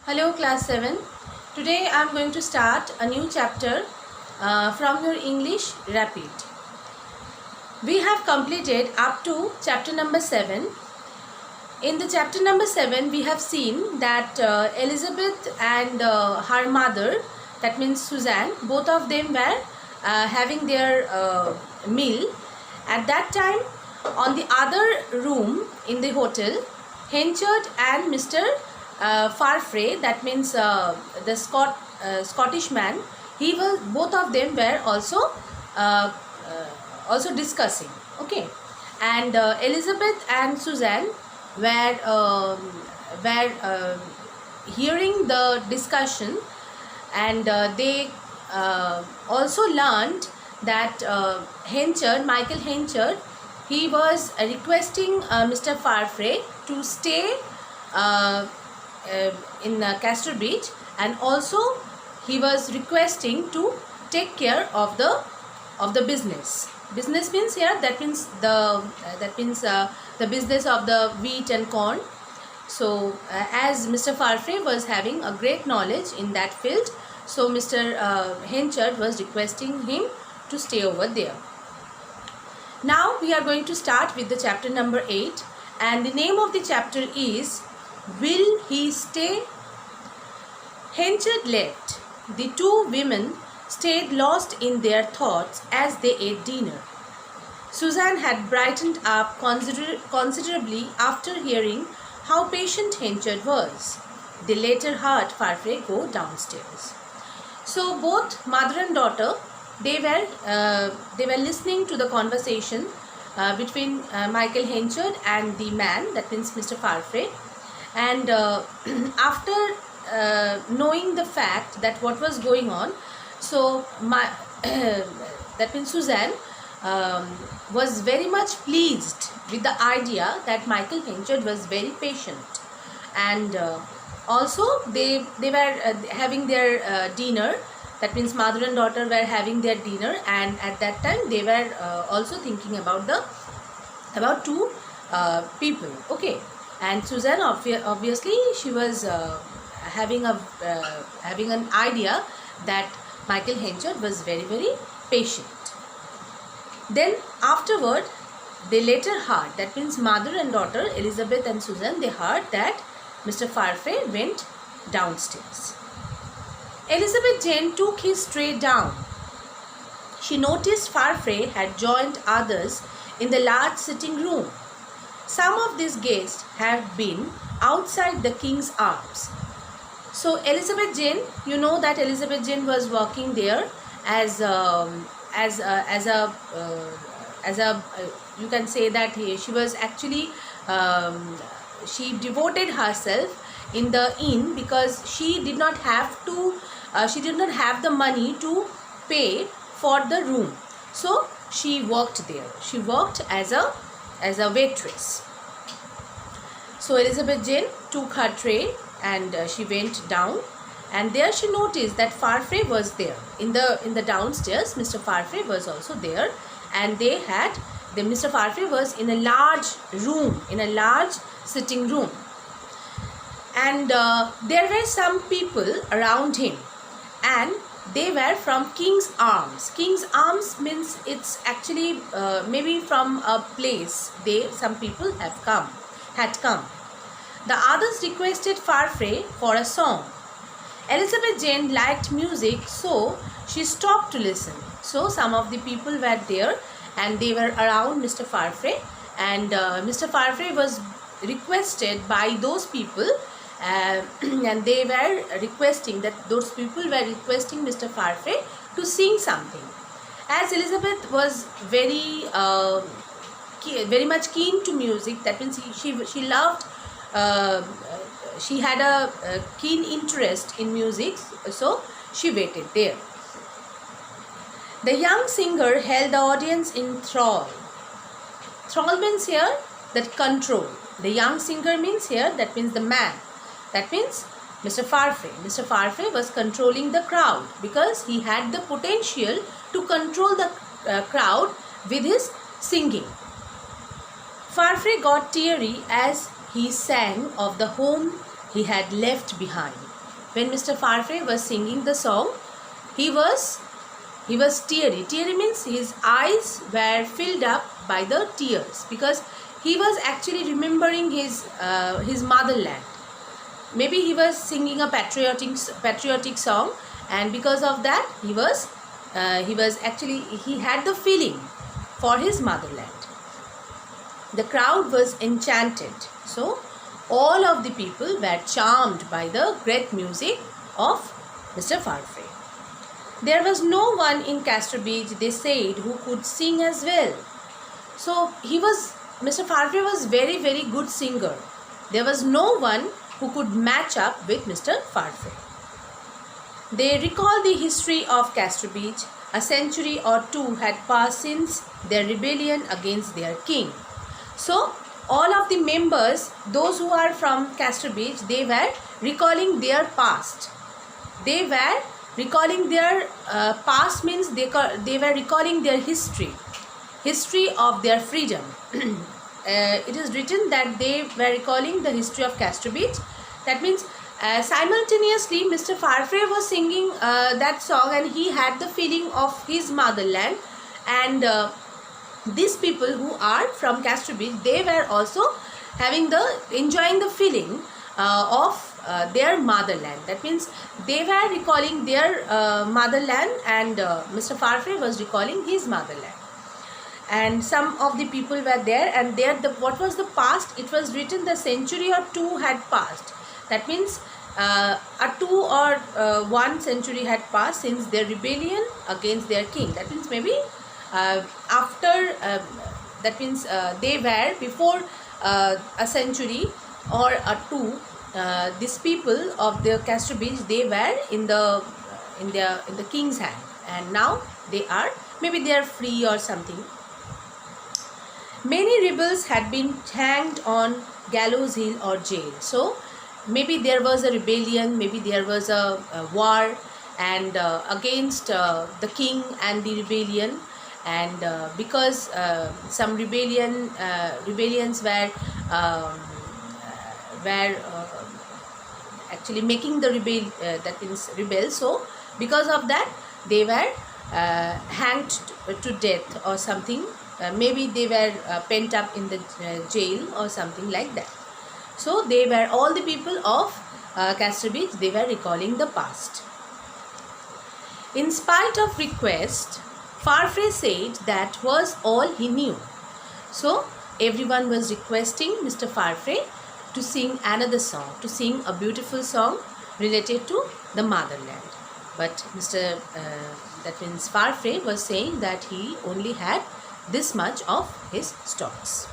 Hello class 7. Today I am going to start a new chapter from your English Rapid. We have completed up to chapter number 7. In the chapter number 7 we have seen that Elizabeth and her mother, that means Suzanne, both of them were having their meal. At that time, on the other room in the hotel, Henchard and Mr. Farfrae, that means the Scottish man, both of them were also discussing. Okay, and Elizabeth and Suzanne were hearing the discussion, and they also learned that Michael Henchard, he was requesting Mr. Farfrae to stay in Castor-Beach, and also he was requesting to take care of the business. Business means here that means the business of the wheat and corn. So as Mr. Farfrae was having a great knowledge in that field, so Mr. Henchard was requesting him to stay over there. Now we are going to start with the chapter number 8, and the name of the chapter is Will He Stay? Henchard left. The two women stayed lost in their thoughts as they ate dinner. Suzanne had brightened up considerably after hearing how patient Henchard was. They later heard Farfrae go downstairs. So both mother and daughter, they were listening to the conversation between Michael Henchard and the man, that means Mr. Farfrae. And after knowing the fact that what was going on, so that means Suzanne was very much pleased with the idea that Michael Henchard was very patient, and also they were having their dinner. That means mother and daughter were having their dinner, and at that time they were also thinking about two people. Okay, and Suzanne obviously she was having an idea that Michael Henchard was very patient. Then afterward, they later heard, that means mother and daughter, Elizabeth and Suzanne, they heard that Mr. Farfrae went downstairs. Elizabeth Jane took his tray down. She noticed Farfrae had joined others in the large sitting room. Some of these guests had been outside the King's Arms. So Elizabeth Jane, you know that Elizabeth Jane was working there as you can say that she was actually she devoted herself in the inn because she did not have the money to pay for the room. So she worked there. She worked as a waitress. So Elizabeth Jane took her tray and she went down, and there she noticed that Farfrae was there in the downstairs. Mr. Farfrae was also there, and Mr. Farfrae was in a large room, in a large sitting room, and there were some people around him, and they were from King's Arms. King's Arms means it's actually maybe from a place some people had come. The others requested Farfrae for a song. Elizabeth Jane liked music, so she stopped to listen. So some of the people were there, and they were around Mr. Farfrae, and Mr. Farfrae was requested by those people, and they were requesting those people were requesting Mr. Farfrae to sing something. As Elizabeth was very much keen to music, that means she loved. She had a keen interest in music, so she waited there. The young singer held the audience in thrall. Thrall means here that control. The young singer means here, that means the man. That means Mr. Farfrae. Mr. Farfrae was controlling the crowd because he had the potential to control the crowd with his singing. Farfrae got teary as he sang of the home he had left behind. when Mr. Farfrae was singing the song, he was teary. Teary means his eyes were filled up by the tears, because he was actually remembering his motherland. Maybe he was singing a patriotic song, and because of that he had the feeling for his motherland. The crowd was enchanted. So all of the people were charmed by the great music of Mr. Farfrae. There was no one in Casterbridge, they said, who could sing as well. So Mr. Farfrae was very, very good singer. There was no one who could match up with Mr. Farfrae. They recall the history of Casterbridge. A century or two had passed since their rebellion against their king. So all of the members, those who are from Casterbridge, they were recalling their past. They were recalling their past means they were recalling their history of their freedom. It is written that they were recalling the history of Casterbridge. That means simultaneously Mr. Farfrae was singing that song, and he had the feeling of his motherland, and these people who are from Casterbridge, they were also enjoying the feeling of their motherland. That means they were recalling their motherland, and Mr. Farfrae was recalling his motherland. And some of the people were there, and what was the past? It was written the century or two had passed. That means a 2 or 1 century had passed since their rebellion against their king. That means maybe after that means they were before a century or a 2. These people of the Casterbridge, they were in the king's hand, and now they are free or something. Many rebels had been hanged on Gallows Hill or jail. So maybe there was a rebellion, maybe there was a war and against the king and the rebellion, and because some rebellions were actually making the rebel. So because of that they were hanged to death or something. Maybe they were pent up in the jail or something like that. So they were all the people of Casterbridge, they were recalling the past. In spite of request, Farfrae said that was all he knew. So everyone was requesting Mr. Farfrae to sing another song, to sing a beautiful song related to the motherland. But Farfrae was saying that he only had this much of his stocks.